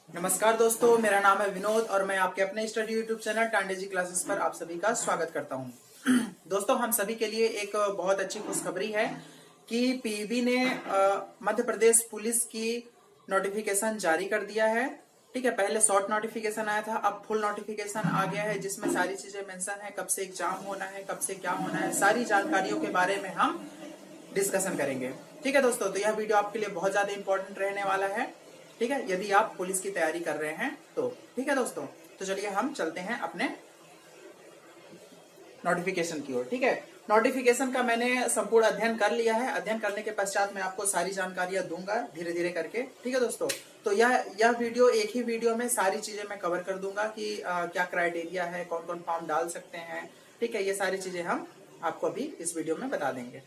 नमस्कार दोस्तों, मेरा नाम है विनोद और मैं आपके अपने स्टडी यूट्यूब चैनल टांडे जी क्लासेस पर आप सभी का स्वागत करता हूं। दोस्तों, हम सभी के लिए एक बहुत अच्छी खुशखबरी है कि पीईबी ने मध्य प्रदेश पुलिस की नोटिफिकेशन जारी कर दिया है। ठीक है, पहले शॉर्ट नोटिफिकेशन आया था, अब फुल नोटिफिकेशन आ गया है जिसमें सारी चीजें मेंशन है, कब से एग्जाम होना है, कब से क्या होना है, सारी जानकारियों के बारे में हम डिस्कशन करेंगे। ठीक है दोस्तों, तो यह वीडियो आपके लिए बहुत ज्यादा इंपॉर्टेंट रहने वाला है। ठीक है, यदि आप पुलिस की तैयारी कर रहे हैं तो। ठीक है दोस्तों, तो चलिए हम चलते हैं अपने नोटिफिकेशन की ओर। ठीक है, नोटिफिकेशन का मैंने संपूर्ण अध्ययन कर लिया है। अध्ययन करने के पश्चात मैं आपको सारी जानकारियां दूंगा धीरे धीरे करके। ठीक है दोस्तों, तो यह वीडियो एक ही वीडियो में सारी चीजें मैं कवर कर दूंगा कि क्या क्राइटेरिया है, कौन कौन फॉर्म डाल सकते हैं। ठीक है, ये सारी चीजें हम आपको अभी इस वीडियो में बता देंगे।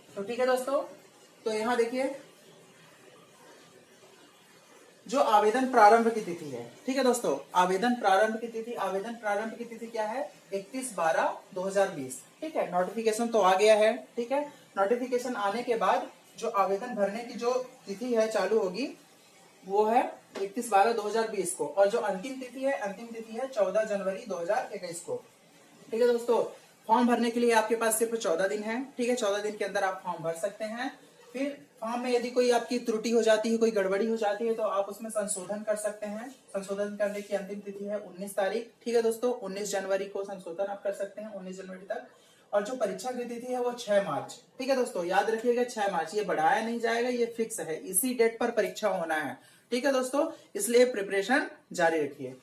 तो ठीक है दोस्तों, तो यहाँ देखिए जो आवेदन प्रारंभ की तिथि है। ठीक है दोस्तों, आवेदन प्रारंभ की तिथि क्या है? 31/12/2020। ठीक है, नोटिफिकेशन तो आ गया है। ठीक है, नोटिफिकेशन आने के बाद जो आवेदन भरने की जो तिथि है चालू होगी वो है 31/12/2020 को, और जो अंतिम तिथि है 14 जनवरी 2021 को। ठीक है दोस्तों, फॉर्म भरने के लिए आपके पास सिर्फ 14 दिन है। ठीक है, 14 दिन के अंदर आप फॉर्म भर सकते हैं। फिर फॉर्म में यदि कोई आपकी त्रुटि हो जाती है, कोई गड़बड़ी हो जाती है तो आप उसमें संशोधन कर सकते हैं। संशोधन करने की अंतिम तिथि है 19 तारीख। ठीक है दोस्तों, 19 जनवरी को संशोधन आप कर सकते हैं, 19 जनवरी तक। और जो परीक्षा की तिथि है वो 6 मार्च। ठीक है दोस्तों, याद रखिएगा 6 मार्च, ये बढ़ाया नहीं जाएगा, ये फिक्स है, इसी डेट पर परीक्षा होना है। ठीक है दोस्तों, इसलिए प्रिपरेशन जारी रखिए।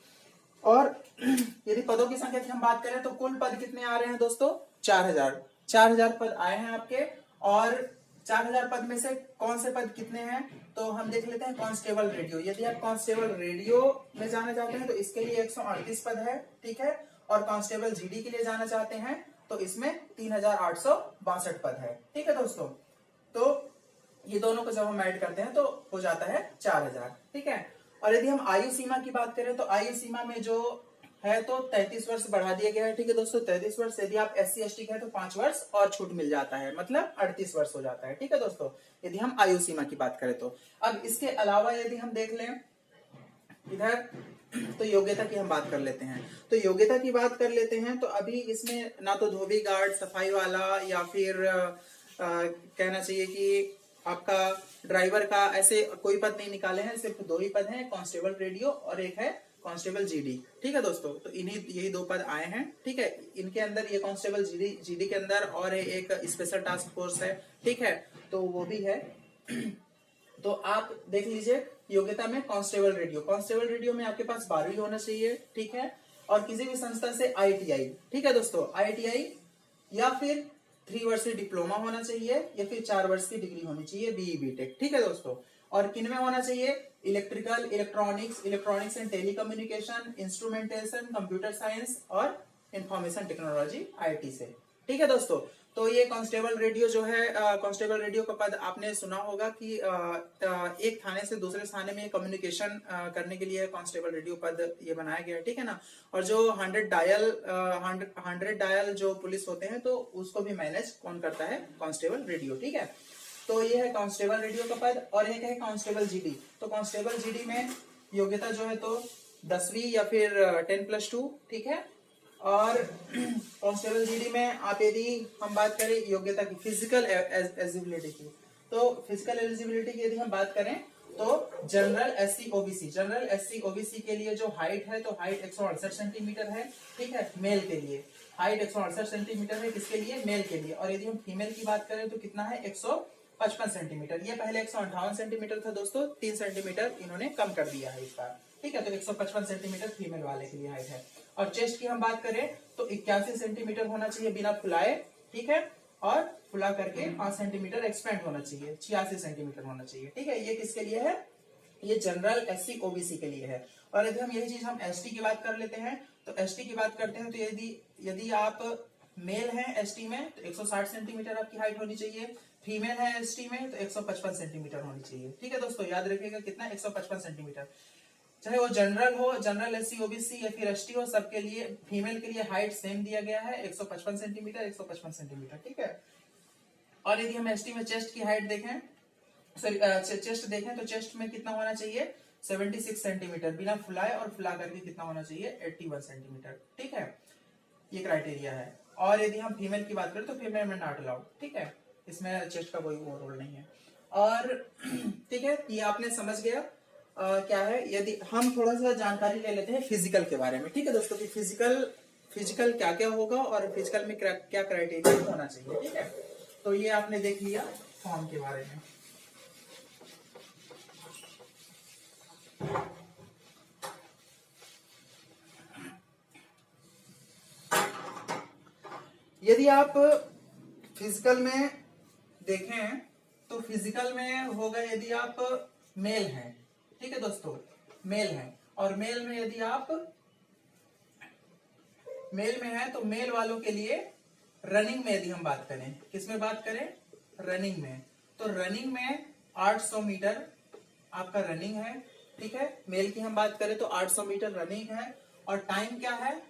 और यदि पदों की संख्या की हम बात करें तो कुल पद कितने आ रहे हैं दोस्तों? 4000 पद आए हैं आपके। और 4000 पद में से कौन से पद कितने हैं तो हम देख लेते हैं। कांस्टेबल रेडियो, यदि आप कांस्टेबल रेडियो में जाना चाहते हैं तो इसके लिए 138 पद है। ठीक है, और कांस्टेबल जीडी के लिए जाना चाहते हैं तो इसमें 3862 पद है। ठीक है दोस्तों, तो ये दोनों को जब हम ऐड करते हैं तो हो जाता है 4000। ठीक है, और यदि हम आयु सीमा की बात करें तो आयु सीमा में जो है तो 33 वर्ष बढ़ा दिया गया है। ठीक है दोस्तों, 33 वर्ष। यदि आप SC ST के हैं तो 5 वर्ष और छूट मिल जाता है, मतलब 38 वर्ष हो जाता है। ठीक है दोस्तों, यदि हम आयु सीमा की बात करें तो। अब इसके अलावा यदि हम देख लें इधर तो योग्यता की हम बात कर लेते हैं। तो योग्यता की बात कर लेते हैं तो अभी इसमें ना तो धोबी गार्ड, सफाई वाला, या फिर कहना चाहिए कि आपका ड्राइवर का, ऐसे कोई पद नहीं निकाले हैं, सिर्फ 2 ही पद हैं, कांस्टेबल रेडियो और एक है कांस्टेबल जीडी। ठीक है दोस्तों, तो इन्हीं यही 2 पद आए हैं। ठीक है, इनके अंदर ये कांस्टेबल जीडी के अंदर और एक स्पेशल टास्क फोर्स है। ठीक है, तो वो भी है। तो आप देख लीजिए योग्यता में कांस्टेबल रेडियो में आपके पास 12वीं होना चाहिए। ठीक है, और किसी भी संस्था से ITI। ठीक है दोस्तों, ITI या फिर 3 वर्षीय डिप्लोमा होना चाहिए, या फिर 4 वर्ष की डिग्री होनी चाहिए, BE BTech। ठीक है दोस्तों, और किनमें होना चाहिए? Electrical, electronics and telecommunication, instrumentation, computer science और इंफॉर्मेशन टेक्नोलॉजी IT से। ठीक है दोस्तों, तो ये कांस्टेबल रेडियो जो है, कांस्टेबल रेडियो का पद आपने सुना होगा कि एक थाने से दूसरे थाने में कम्युनिकेशन करने के लिए कांस्टेबल रेडियो पद ये बनाया गया है। ठीक है ना, और जो 100 डायल जो पुलिस होते हैं तो उसको भी मैनेज कौन करता है? Constable radio. ठीक है, तो ये है कांस्टेबल रेडियो का पद। और एक है कांस्टेबल जीडी। तो कांस्टेबल जीडी में योग्यता जो है तो 10वीं या फिर 10+2। ठीक है, और कांस्टेबल जीडी में आप यदि हम बात करें योग्यता की, फिजिकल एलिजिबिलिटी की, तो फिजिकल एलिजिबिलिटी की यदि हम बात करें तो जनरल SC OBC के लिए जो हाइट है तो हाइट 168 सेंटीमीटर है। ठीक है, मेल के लिए हाइट 168 सेंटीमीटर है, किसके लिए? मेल के लिए। और यदि हम फीमेल की बात करें तो कितना है? 155 सेंटीमीटर। ये पहले 158 सेंटीमीटर था दोस्तों, 3 सेंटीमीटर इन्होंने कम कर दिया है इस बार। ठीक है, तो 155 सेंटीमीटर फीमेल वाले के लिए हाइट है। और चेस्ट की हम बात करें तो 81 सेंटीमीटर होना चाहिए बिना फुलाए। ठीक है, और फुला करके 5 सेंटीमीटर एक्सपेंड होना चाहिए, 86 सेंटीमीटर होना चाहिए। ठीक है, ये किसके लिए है? ये जनरल SC OBC के लिए है। और यदि हम यही चीज हम ST की बात कर लेते हैं तो ST की बात करते हैं तो यदि आप मेल हैं ST में तो 160 सेंटीमीटर आपकी हाइट होनी चाहिए, फीमेल है ST में तो 155 सेंटीमीटर होनी चाहिए। ठीक है दोस्तों, याद रखिएगा कितना? 155 सेंटीमीटर। चाहे वो जनरल हो, जनरल SC OBC या फिर ST हो, सबके लिए फीमेल के लिए हाइट सेम दिया गया है, 155 सेंटीमीटर 155 सेंटीमीटर। ठीक है, और यदि हम ST में चेस्ट की हाइट देखें, सॉरी चेस्ट देखें तो चेस्ट में कितना होना चाहिए? 76 सेंटीमीटर बिना फुलाए, और फुला करके कितना होना चाहिए 81 सेंटीमीटर। ठीक है, ये क्राइटेरिया है। और यदि हम फीमेल की बात करें तो फीमेल में नॉट अलाउड। ठीक है, इसमें चेस्ट का कोई वो रोल नहीं है। और ठीक है, ये आपने समझ गया क्या है। यदि हम थोड़ा सा जानकारी ले लेते हैं फिजिकल के बारे में। ठीक है दोस्तों, कि फिजिकल क्या क्या होगा और फिजिकल में क्या क्राइटेरिया होना चाहिए। ठीक है, तो ये आपने देख लिया फॉर्म के बारे में। यदि आप फिजिकल में देखें तो फिजिकल में होगा, यदि आप मेल हैं, ठीक है दोस्तों, मेल हैं, और मेल में यदि आप मेल में हैं तो मेल वालों के लिए रनिंग में यदि हम बात करें, किसमें बात करें, रनिंग में, तो रनिंग में 800 मीटर आपका रनिंग है। ठीक है, मेल की हम बात करें तो 800 मीटर रनिंग है। और टाइम क्या है,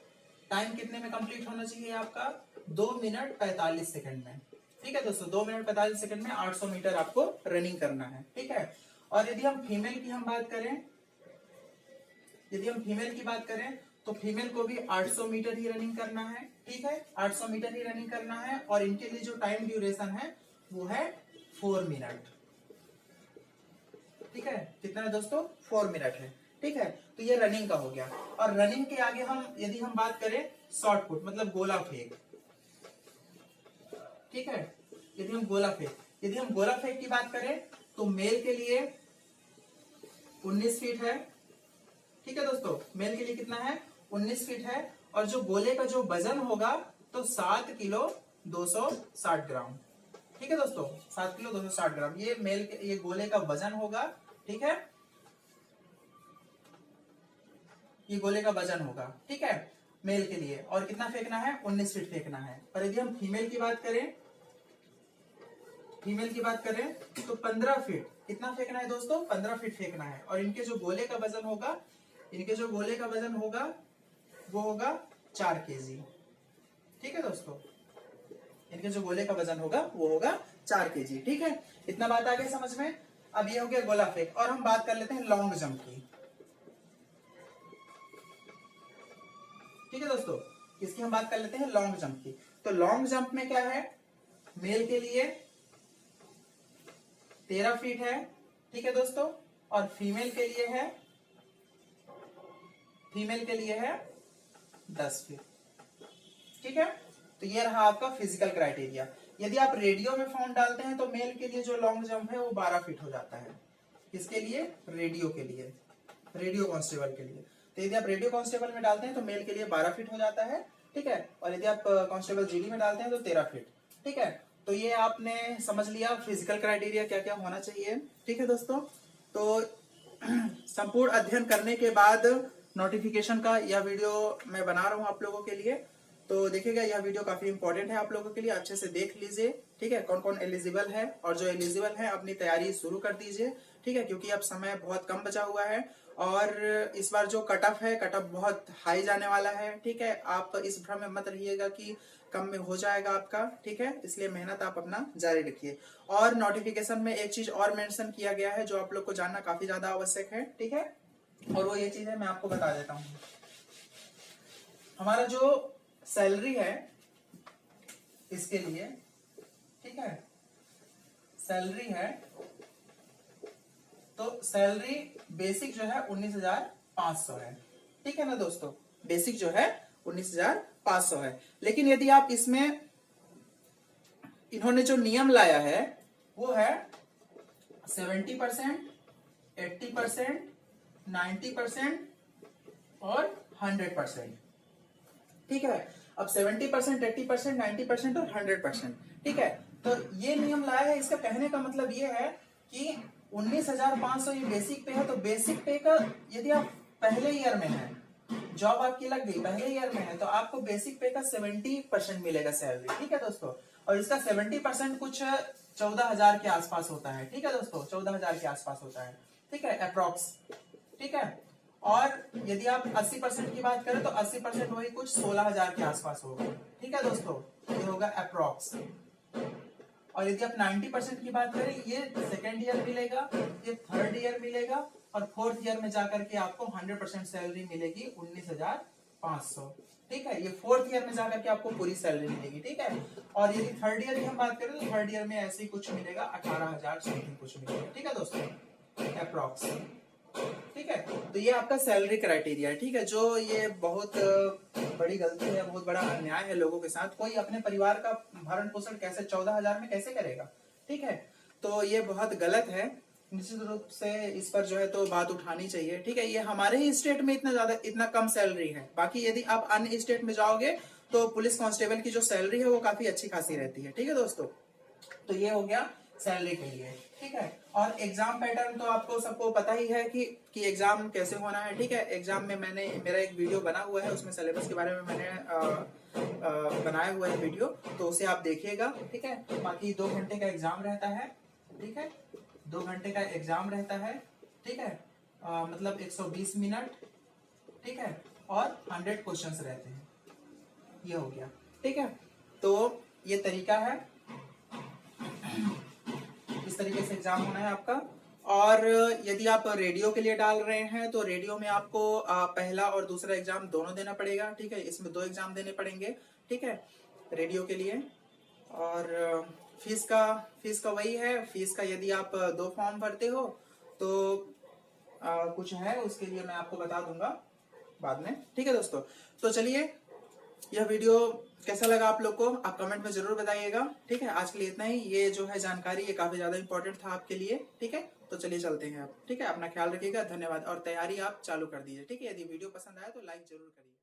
टाइम कितने में कंप्लीट होना चाहिए आपका, 2 मिनट 45 सेकंड में। ठीक है दोस्तों, 2 मिनट 45 सेकंड में 800 मीटर आपको रनिंग करना है। ठीक है, और यदि हम फीमेल की हम बात करें, यदि हम फीमेल की बात करें तो फीमेल को भी 800 मीटर ही रनिंग करना है। ठीक है, 800 मीटर ही रनिंग करना है, और इनके लिए जो टाइम ड्यूरेशन है वो है 4 मिनट। ठीक है, कितना है दोस्तों, 4 मिनट है। ठीक है, तो ये रनिंग का हो गया। और रनिंग के आगे हम यदि हम बात करें शॉर्ट पुट, मतलब गोला फेंक। ठीक है, यदि हम गोला फेंक की बात करें तो मेल के लिए 19 फीट है। ठीक है दोस्तों, मेल के लिए कितना है, 19 फीट है। और जो गोले का जो वजन होगा तो 7 किलो 260 ग्राम। ठीक है दोस्तों, 7 किलो 260 ग्राम ये मेल के, ये गोले का वजन होगा। ठीक है, ये गोले का वजन होगा। ठीक है, मेल के लिए, और कितना फेंकना है, 19 फीट फेंकना है। और यदि हम फीमेल की बात करें, तो 15 फीट कितना फेंकना है दोस्तों, 15 फीट फेंकना है। और इनके जो गोले का वजन होगा, वो होगा 4 केजी। ठीक है दोस्तों, इनके जो गोले का वजन होगा वो होगा 4 केजी। ठीक है, इतना बात आ गया समझ में। अब ये हो गया गोला फेंक। और हम बात कर लेते हैं लॉन्ग जंप की। ठीक है दोस्तों, इसकी हम बात कर लेते हैं लॉन्ग जंप की। तो लॉन्ग जंप में क्या है, मेल के लिए 13 फीट है। ठीक है दोस्तों, और फीमेल के लिए है 10 फीट। ठीक है, तो ये रहा आपका फिजिकल क्राइटेरिया। यदि आप रेडियो में फॉर्म डालते हैं तो मेल के लिए जो लॉन्ग जंप है वो 12 फीट हो जाता है। किसके लिए, रेडियो के लिए, रेडियो कांस्टेबल के लिए। तो यदि आप रेडियो कांस्टेबल में डालते हैं तो मेल के लिए 12 फीट हो जाता है। ठीक है, और यदि आप कांस्टेबल जीडी में डालते हैं तो 13 फीट। ठीक है, तो ये आपने समझ लिया फिजिकल क्राइटेरिया क्या क्या होना चाहिए। ठीक है दोस्तों, तो संपूर्ण अध्ययन करने के बाद नोटिफिकेशन का यह वीडियो मैं बना रहा हूं आप लोगों के लिए। तो देखिएगा, यह वीडियो काफी इंपॉर्टेंट है आप लोगों के लिए, अच्छे से देख लीजिए। ठीक है, कौन कौन एलिजिबल है, और जो एलिजिबल है अपनी तैयारी शुरू कर दीजिए। ठीक है, क्योंकि अब समय बहुत कम बचा हुआ है, और इस बार जो कट ऑफ है, कट ऑफ बहुत हाई जाने वाला है। ठीक है, आप इस भ्रम में मत रहिएगा कि कम में हो जाएगा आपका। ठीक है, इसलिए मेहनत आप अपना जारी रखिए। और नोटिफिकेशन में एक चीज और मेंशन किया गया है जो आप लोग को जानना काफी ज्यादा आवश्यक है। ठीक है, और वो ये चीज है, मैं आपको बता देता हूँ। हमारा जो सैलरी है इसके लिए, ठीक है, सैलरी है, तो सैलरी बेसिक जो है 19,500 है। ठीक है ना दोस्तों, बेसिक जो है 19,500 है। लेकिन यदि आप इसमें, इन्होंने जो नियम लाया है वो है 70%, 80%, 90% और 100%। ठीक है, अब 70%, 80%, 90% और 100%। ठीक है, तो ये नियम लाया है। इसका कहने का मतलब ये है कि 19,500 ये बेसिक पे है। तो बेसिक पे का यदि आप पहले ईयर में है, जॉब आपकी लग गई, पहले ईयर में है, तो आपको बेसिक पे का 70% मिलेगा सैलरी। ठीक है दोस्तों, और इसका 70% कुछ 14,000 के आसपास होता है। ठीक है दोस्तों, 14,000 के आसपास होता है। ठीक है, अप्रोक्स। ठीक है, और यदि आप 80% की बात करें तो 80% वही कुछ 16,000 के आसपास होगा। ठीक है दोस्तों, ये होगा अप्रोक्स। और यदि आप 90% की बात करें, ये सेकेंड ईयर मिलेगा, ये थर्ड ईयर मिलेगा, और 4th ईयर में जाकर के आपको 100% सैलरी मिलेगी 19,500। ठीक है, ये 4th ईयर में जाकर के आपको पूरी सैलरी मिलेगी। ठीक है, और यदि 3rd ईयर की हम बात करें तो 3rd ईयर में ऐसे ही कुछ मिलेगा, 18,000 समथिंग कुछ मिलेगा। ठीक है दोस्तों, अप्रॉक्स। ठीक है, तो ये आपका सैलरी क्राइटेरिया है। ठीक है, जो ये बहुत बड़ी गलती है, बहुत बड़ा अन्याय है लोगों के साथ। कोई अपने परिवार का भरण पोषण कैसे 14,000 में कैसे करेगा? ठीक है, तो ये बहुत गलत है। निश्चित रूप से इस पर जो है तो बात उठानी चाहिए। ठीक है, ये हमारे ही स्टेट में इतना कम सैलरी है। बाकी यदि आप अन्य स्टेट में जाओगे तो पुलिस कांस्टेबल की जो सैलरी है वो काफी अच्छी खासी रहती है। ठीक है दोस्तों, तो ये हो गया सैलरी के लिए। ठीक है, और एग्जाम पैटर्न तो आपको सबको पता ही है कि एग्जाम कैसे होना है। ठीक है, एग्जाम में मेरा एक वीडियो बना हुआ है, उसमें सिलेबस के बारे में मैंने बनाया हुआ है वीडियो, तो उसे आप देखिएगा। ठीक है, बाकी 2 घंटे का एग्जाम रहता है। ठीक है, 2 घंटे का एग्जाम रहता है। ठीक है, मतलब 120 मिनट। ठीक है, और 100 क्वेश्चंस रहते हैं। ये हो गया। ठीक है, तो ये तरीका है, इस तरीके से एग्जाम होना है आपका। और यदि आप रेडियो के लिए डाल रहे हैं तो रेडियो में आपको पहला और दूसरा एग्जाम दोनों देना पड़ेगा। ठीक है, इसमें 2 एग्जाम देने पड़ेंगे। ठीक है, रेडियो के लिए। और फीस का वही है। फीस का यदि आप 2 फॉर्म भरते हो तो कुछ है, उसके लिए मैं आपको बता दूंगा बाद में। ठीक है दोस्तों, तो चलिए, यह वीडियो कैसा लगा आप लोग को आप कमेंट में जरूर बताइएगा। ठीक है, आज के लिए इतना ही। ये जो है जानकारी ये काफी ज्यादा इंपॉर्टेंट था आपके लिए। ठीक है, तो चलिए चलते हैं आप। ठीक है, अपना ख्याल रखिएगा, धन्यवाद। और तैयारी आप चालू कर दीजिए। ठीक है, यदि वीडियो पसंद आया तो लाइक जरूर करिए।